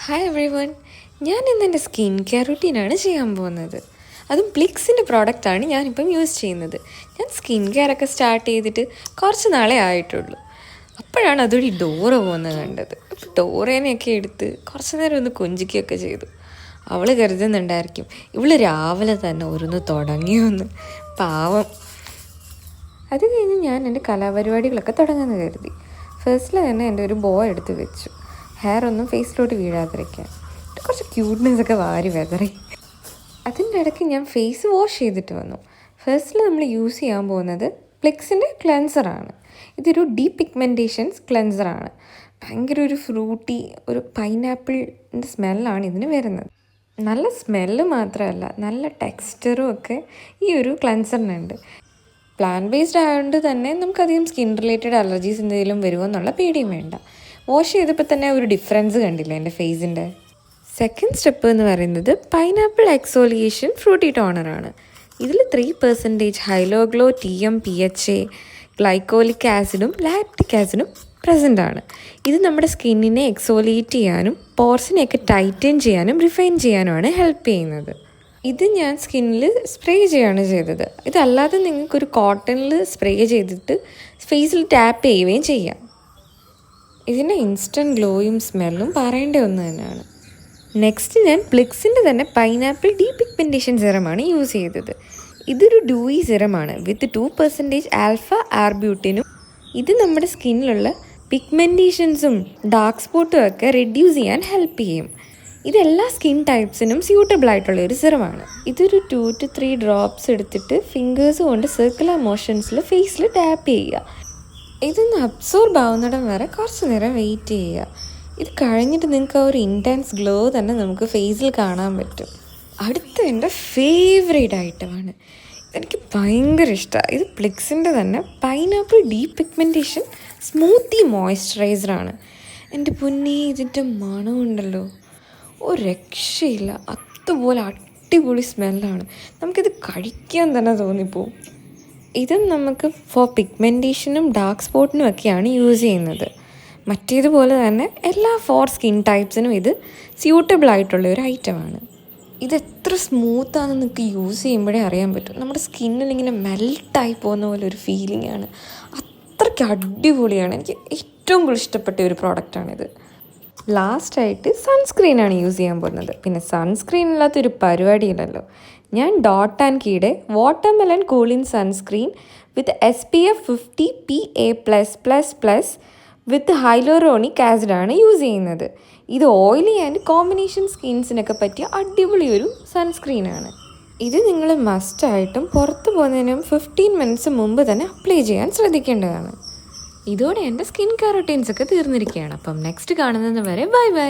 Hi every one, ഞാൻ ഇന്ന് എൻ്റെ സ്കിൻ കെയർ റുട്ടീനാണ് ചെയ്യാൻ പോകുന്നത്. അതും പ്ലിക്സിൻ്റെ പ്രോഡക്റ്റാണ് ഞാനിപ്പം യൂസ് ചെയ്യുന്നത്. ഞാൻ സ്കിൻ കെയർ ഒക്കെ സ്റ്റാർട്ട് ചെയ്തിട്ട് കുറച്ച് നാളെ ആയിട്ടുള്ളൂ. അപ്പോഴാണ് അതൊരു ഡോറ പോകുന്നത് കണ്ടത്. അപ്പോൾ ഡോറേനെയൊക്കെ എടുത്ത് കുറച്ച് നേരം ഒന്ന് കൊഞ്ചിക്കുകയൊക്കെ ചെയ്തു. അവൾ കരുതുന്നുണ്ടായിരിക്കും ഇവൾ രാവിലെ തന്നെ ഓരോന്ന് തുടങ്ങിയൊന്ന്, പാവം. അത് കഴിഞ്ഞ് ഞാൻ എൻ്റെ കലാപരിപാടികളൊക്കെ തുടങ്ങുമെന്ന് കരുതി. ഫസ്റ്റിൽ തന്നെ എൻ്റെ ഒരു ബോ എടുത്ത് വെച്ചു, ഹെയർ ഒന്നും ഫേസിലോട്ട് വീഴാതിരിക്കാൻ. കുറച്ച് ക്യൂട്ട്നെസ്സൊക്കെ വാരി വെതറി. അതിൻ്റെ ഇടയ്ക്ക് ഞാൻ ഫേസ് വാഷ് ചെയ്തിട്ട് വന്നു. ഫസ്റ്റിൽ നമ്മൾ യൂസ് ചെയ്യാൻ പോകുന്നത് പ്ലിക്സിൻ്റെ ക്ലെൻസറാണ്. ഇതൊരു ഡീപ് പിഗ്മെൻറ്റേഷൻസ് ക്ലെൻസറാണ്. ഭയങ്കര ഒരു ഫ്രൂട്ടി, ഒരു പൈനാപ്പിളിൻ്റെ സ്മെല്ലാണ് ഇതിന് വരുന്നത്. നല്ല സ്മെല്ല് മാത്രമല്ല, നല്ല ടെക്സ്ചറും ഒക്കെ ഈ ഒരു ക്ലെൻസറിനുണ്ട്. പ്ലാന്റ് ബേസ്ഡ് ആയതുകൊണ്ട് തന്നെ നമുക്കധികം സ്കിൻ റിലേറ്റഡ് അലർജീസ് എന്തെങ്കിലും വരുമോ എന്നുള്ള പേടിയും വേണ്ട. വാഷ് ചെയ്തപ്പോൾ തന്നെ ഒരു ഡിഫറൻസ് കണ്ടില്ല എൻ്റെ ഫേസിൻ്റെ. സെക്കൻഡ് സ്റ്റെപ്പ് എന്ന് പറയുന്നത് പൈനാപ്പിൾ എക്സോലിയേഷൻ ഫ്രൂട്ടി ടോണറാണ്. ഇതിൽ 3% ഹൈലോഗ്ലോ TMPHA, ഗ്ലൈക്കോലിക് ആസിഡും ലാക്റ്റിക് ആസിഡും പ്രസൻ്റ് ആണ്. ഇത് നമ്മുടെ സ്കിന്നിനെ എക്സോലിയേറ്റ് ചെയ്യാനും പോർസിനെയൊക്കെ ടൈറ്റൻ ചെയ്യാനും റിഫൈൻ ചെയ്യാനുമാണ് ഹെൽപ്പ് ചെയ്യുന്നത്. ഇത് ഞാൻ സ്കിന്നിൽ സ്പ്രേ ചെയ്യുകയാണ് ചെയ്തത്. ഇതല്ലാതെ നിങ്ങൾക്കൊരു കോട്ടണിൽ സ്പ്രേ ചെയ്തിട്ട് ഫേസിൽ ടാപ്പ് ചെയ്യുകയും ചെയ്യാം. ഇതിൻ്റെ ഇൻസ്റ്റൻറ്റ് ഗ്ലോയും സ്മെല്ലും പറയേണ്ട ഒന്ന് തന്നെയാണ്. നെക്സ്റ്റ് ഞാൻ പ്ലിക്സിൻ്റെ തന്നെ പൈനാപ്പിൾ ഡീപ് പിഗ്മെൻറ്റേഷൻ സിറമാണ് യൂസ് ചെയ്തത്. ഇതൊരു ഡൂയി സിറമാണ് വിത്ത് 2% ആൽഫ ആർബ്യൂട്ടിനും. ഇത് നമ്മുടെ സ്കിന്നിലുള്ള പിഗ്മെൻറ്റേഷൻസും ഡാർക്ക് സ്പോട്ടും ഒക്കെ റെഡ്യൂസ് ചെയ്യാൻ ഹെൽപ്പ് ചെയ്യും. ഇതെല്ലാ സ്കിൻ ടൈപ്സിനും സ്യൂട്ടബിൾ ആയിട്ടുള്ള ഒരു സിറമാണ്. ഇതൊരു 2 to 3 ഡ്രോപ്സ് എടുത്തിട്ട് ഫിംഗേഴ്സ് കൊണ്ട് സർക്കുലർ മോഷൻസിൽ ഫേസിൽ ടാപ്പ് ചെയ്യുക. ഇതൊന്ന് അബ്സോർബ് ആവുന്നിടം വരെ കുറച്ച് നേരം വെയിറ്റ് ചെയ്യുക. ഇത് കഴിഞ്ഞിട്ട് നിങ്ങൾക്ക് ആ ഒരു ഇൻറ്റൻസ് ഗ്ലോ തന്നെ നമുക്ക് ഫേസിൽ കാണാൻ പറ്റും. അടുത്ത എൻ്റെ ഫേവറേറ്റ് ഐറ്റമാണ്. എനിക്ക് ഭയങ്കര ഇഷ്ടമാണ്. ഇത് പ്ലിക്സിൻ്റെ തന്നെ പൈനാപ്പിൾ ഡീപ് പിഗ്മെൻറ്റേഷൻ സ്മൂത്തി മോയ്സ്ചറൈസറാണ്. എൻ്റെ പൊന്നേ, ഇതിൻ്റെ മണമുണ്ടല്ലോ, ഒരു രക്ഷയില്ല. അതുപോലെ അടിപൊളി സ്മെല്ലാണ്. നമുക്കിത് കഴിക്കാൻ തന്നെ തോന്നിപ്പോവും. ഇതും നമുക്ക് ഫോർ പിഗ്മെൻറ്റേഷനും ഡാർക്ക് സ്പോട്ടിനും ഒക്കെയാണ് യൂസ് ചെയ്യുന്നത്. മറ്റേതുപോലെ തന്നെ എല്ലാ 4 സ്കിൻ ടൈപ്സിനും ഇത് സ്യൂട്ടബിൾ ആയിട്ടുള്ള ഒരു ഐറ്റമാണ്. ഇത് എത്ര സ്മൂത്താണെന്ന് നിങ്ങൾക്ക് യൂസ് ചെയ്യുമ്പോഴേ അറിയാൻ പറ്റും. നമ്മുടെ സ്കിന്നിൽ ഇങ്ങനെ മെൽട്ടായി പോകുന്ന പോലെ ഒരു ഫീലിംഗ് ആണ്. അത്രയ്ക്ക് അടിപൊളിയാണ്. എനിക്ക് ഏറ്റവും കൂടുതൽ ഇഷ്ടപ്പെട്ട ഒരു പ്രോഡക്റ്റാണിത്. ലാസ്റ്റായിട്ട് സൺസ്ക്രീനാണ് യൂസ് ചെയ്യാൻ പോകുന്നത്. പിന്നെ സൺസ്ക്രീൻ ഇല്ലാത്തൊരു പരിപാടിയില്ലല്ലോ. ഞാൻ ഡോട്ട് ആൻഡ് കീയുടെ വാട്ടർമെലൺ കൂളിംഗ് സൺസ്ക്രീൻ വിത്ത് SPF 50 PA+++ വിത്ത് ഹൈലോറോണിക് ആസിഡാണ് യൂസ് ചെയ്യുന്നത്. ഇത് ഓയിലി ആൻഡ് കോമ്പിനേഷൻ സ്കിൻസിനൊക്കെ പറ്റിയ അടിപൊളി ഒരു സൺസ്ക്രീനാണ്. ഇത് നിങ്ങൾ മസ്റ്റായിട്ടും പുറത്ത് പോകുന്നതിനും 15 മിനിറ്റ്സ് മുമ്പ് തന്നെ അപ്ലൈ ചെയ്യാൻ ശ്രദ്ധിക്കേണ്ടതാണ്. ഇതോടെ എൻ്റെ സ്കിൻ കെയർ റൂട്ടീൻസൊക്കെ തീർന്നിരിക്കുകയാണ്. അപ്പം നെക്സ്റ്റ് കാണുന്നത് വരെ ബൈ ബൈ.